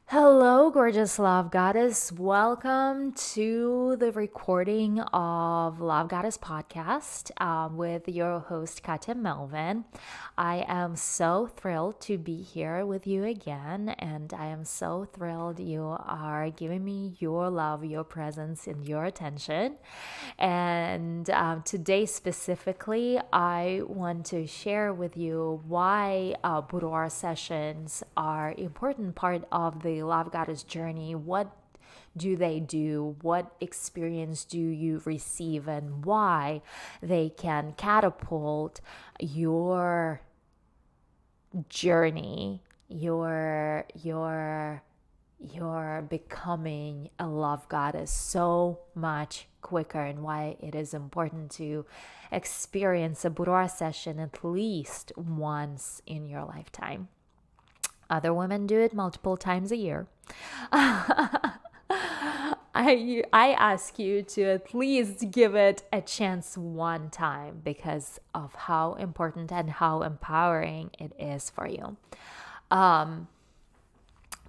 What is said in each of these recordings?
Hello, gorgeous love goddess. Welcome to the recording of Love Goddess podcast with your host, Katya Melvin. I am so thrilled to be here with you again, and I am so thrilled you are giving me your love, your presence, and your attention. And today, specifically, I want to share with you why boudoir sessions are important part of the Love Goddess journey. What do they do? What experience do you receive, and why they can catapult your journey, your becoming a love goddess so much quicker, and why it is important to experience a boudoir session at least once in your lifetime. Other women do it multiple times a year. I ask you to at least give it a chance one time because of how important and how empowering it is for you.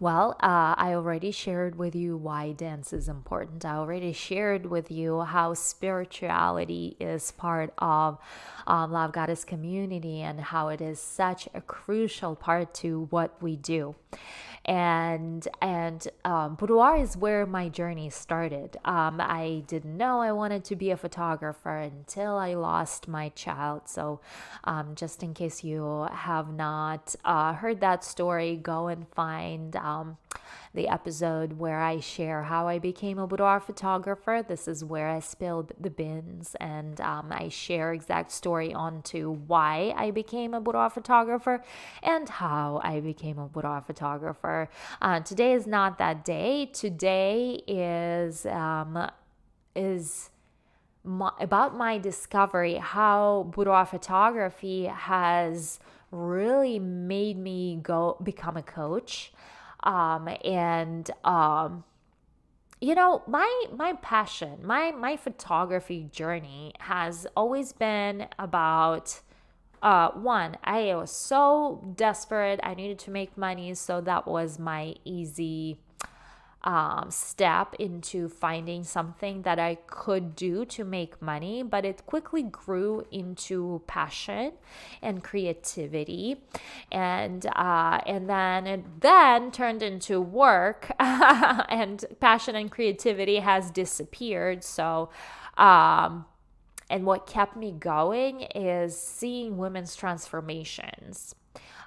I already shared with you why dance is important. I already shared with you how spirituality is part of Love Goddess community and how it is such a crucial part to what we do. And boudoir is where my journey started. I didn't know I wanted to be a photographer until I lost my child. So just in case you have not heard that story, go and find the episode where I share how I became a boudoir photographer. This is where I spilled the beans, and I share exact story onto why I became a boudoir photographer and how I became a boudoir photographer. Today is not that day. Today is about my discovery, how boudoir photography has really made me become a coach. My passion, my photography journey has always been about one, I was so desperate. I needed to make money, so that was my easy step into finding something that I could do to make money, but it quickly grew into passion and creativity, and then it then turned into work, and passion and creativity has disappeared. So. And what kept me going is seeing women's transformations.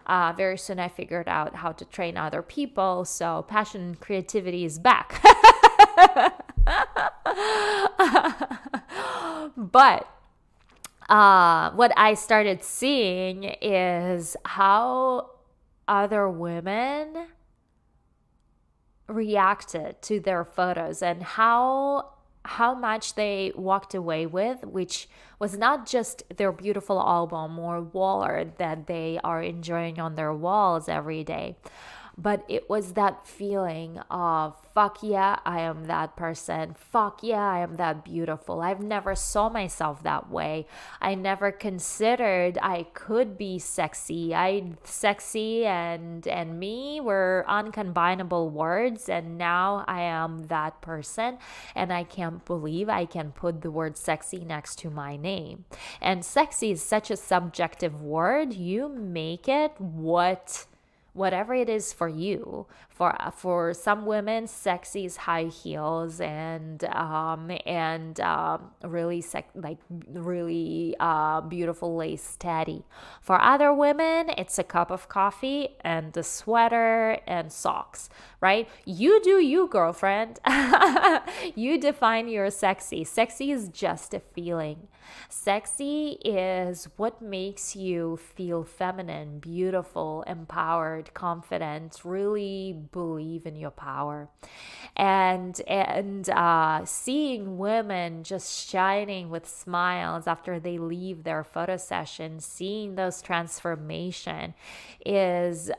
Very soon I figured out how to train other people, so passion and creativity is back. But what I started seeing is how other women reacted to their photos and how much they walked away with, which was not just their beautiful album or wall art that they are enjoying on their walls every day, but it was that feeling of, fuck yeah, I am that person. Fuck yeah, I am that beautiful. I've never saw myself that way. I never considered I could be sexy. Sexy and me were uncombinable words, and now I am that person, and I can't believe I can put the word sexy next to my name. And sexy is such a subjective word. You make it whatever it is for you. For some women, sexy is high heels and really beautiful lace teddy. For other women, it's a cup of coffee and a sweater and socks, right? You do you, girlfriend. You define your sexy. Sexy is just a feeling. Sexy is what makes you feel feminine, beautiful, empowered, confident, really believe in your power. And seeing women just shining with smiles after they leave their photo session, seeing those transformation is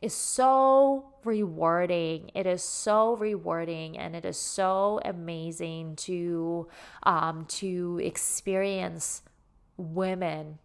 so rewarding. It is so rewarding, and it is so amazing to experience women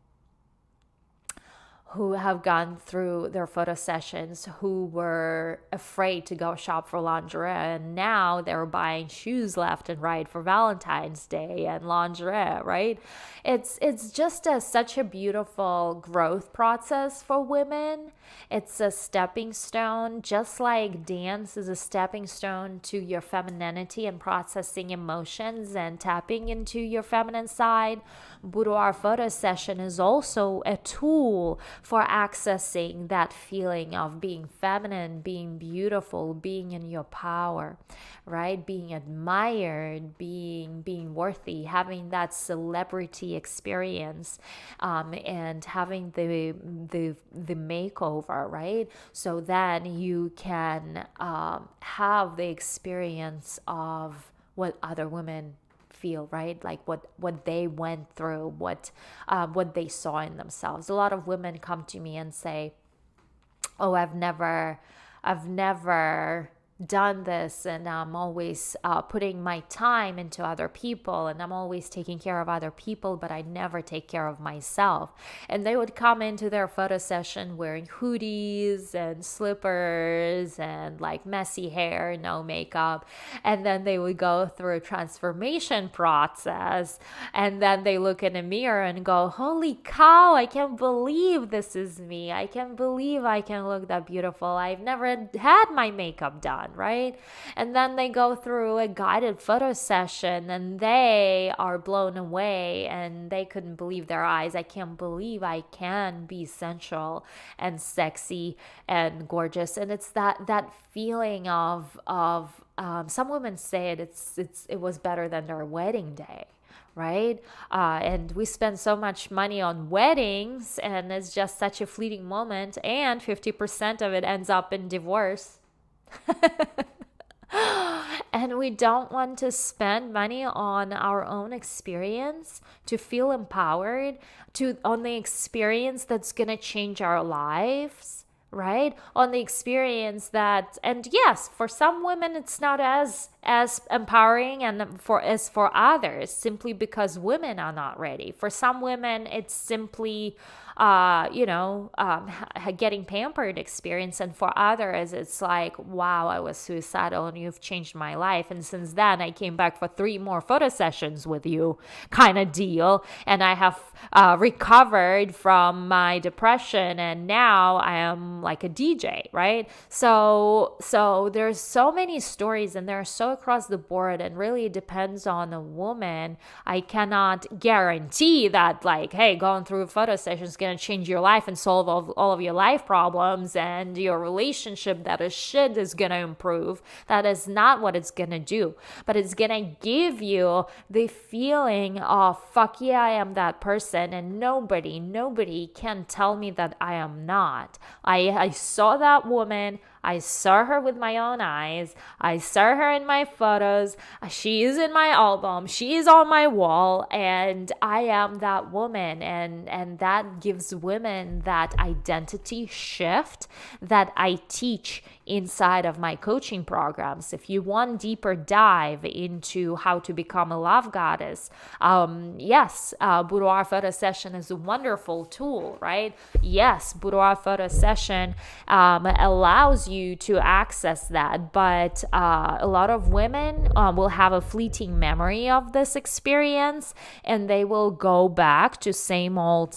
who have gone through their photo sessions who were afraid to go shop for lingerie, and now they're buying shoes left and right for Valentine's Day and lingerie, right? It's just such a beautiful growth process for women. It's a stepping stone, just like dance is a stepping stone to your femininity and processing emotions and tapping into your feminine side. Boudoir Photo Session is also a tool for accessing that feeling of being feminine, being beautiful, being in your power, right? Being admired, being worthy, having that celebrity experience, and having the makeover, right? So then you can have the experience of what other women feel, right? Like what they went through, what they saw in themselves. A lot of women come to me and say, oh, I've never done this, and I'm always putting my time into other people, and I'm always taking care of other people, but I never take care of myself. And they would come into their photo session wearing hoodies and slippers and like messy hair, no makeup, and then they would go through a transformation process, and then they look in a mirror and go, holy cow, I can't believe this is me. I can't believe I can look that beautiful. I've never had my makeup done, right? And then they go through a guided photo session and they are blown away and they couldn't believe their eyes. I can't believe I can be sensual and sexy and gorgeous. And it's that feeling of some women say it was better than their wedding day, right? And we spend so much money on weddings, and it's just such a fleeting moment, and 50% of it ends up in divorce. And we don't want to spend money on our own experience to feel empowered, on the experience that's going to change our lives, right? On the experience that, and yes, for some women it's not as empowering and for others, simply because women are not ready. For some women it's simply getting pampered experience, and for others it's like, wow, I was suicidal and you've changed my life, and since then I came back for 3 more photo sessions with you, kind of deal, and I have recovered from my depression, and now I am like a DJ, right? So there's so many stories, and they're so across the board, and really it depends on a woman. I cannot guarantee that, like, hey, going through a photo session is going to change your life and solve all of your life problems, and your relationship that is shit is going to improve. That is not what it's going to do, but it's going to give you the feeling of, fuck yeah, I am that person, and nobody can tell me that I am not. I saw that woman. I saw her with my own eyes. I saw her in my photos. She is in my album. She is on my wall, and I am that woman. And that gives women that identity shift that I teach inside of my coaching programs. If you want deeper dive into how to become a love goddess, yes, Boudoir Photo Session is a wonderful tool, right? Yes, Boudoir Photo Session allows you to access that, but a lot of women will have a fleeting memory of this experience, and they will go back to same old.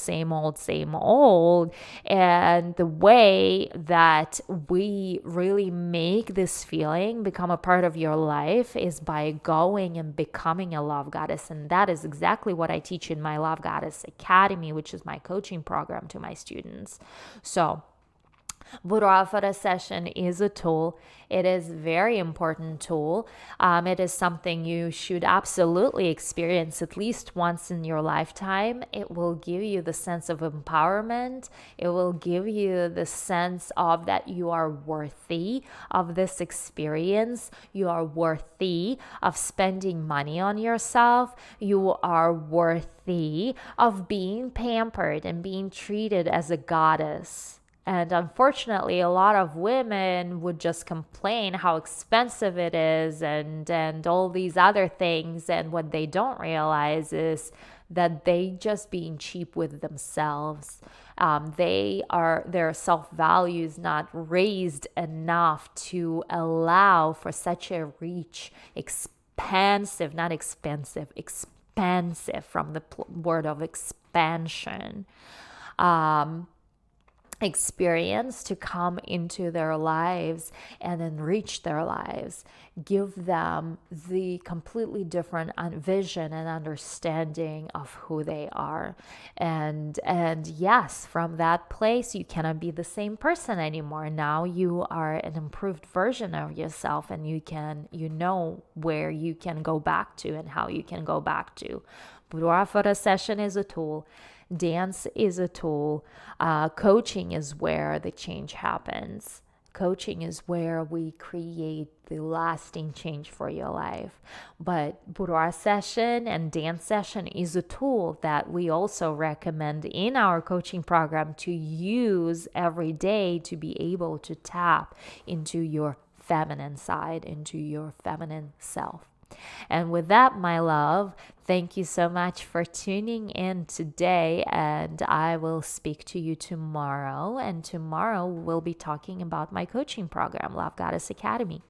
And the way that we really make this feeling become a part of your life is by going and becoming a love goddess. And that is exactly what I teach in my Love Goddess Academy, which is my coaching program to my students. So Boudoir Photo Session is a tool. It is a very important tool. It is something you should absolutely experience at least once in your lifetime. It will give you the sense of empowerment. It will give you the sense of that you are worthy of this experience. You are worthy of spending money on yourself. You are worthy of being pampered and being treated as a goddess. And unfortunately, a lot of women would just complain how expensive it is and all these other things. And what they don't realize is that they just being cheap with themselves. Their self-value is not raised enough to allow for such a rich, expansive, not expensive, expansive from the word of expansion, experience to come into their lives and enrich their lives, give them the completely different vision and understanding of who they are. And yes, from that place, you cannot be the same person anymore. Now you are an improved version of yourself, and you know where you can go back to and how you can go back to. Boudoir Photo Session is a tool. Dance is a tool. Coaching is where the change happens. Coaching is where we create the lasting change for your life. But Boudoir Session and Dance Session is a tool that we also recommend in our coaching program to use every day to be able to tap into your feminine side, into your feminine self. And with that, my love, thank you so much for tuning in today, and I will speak to you tomorrow. And tomorrow we'll be talking about my coaching program, Love Godesss Academy.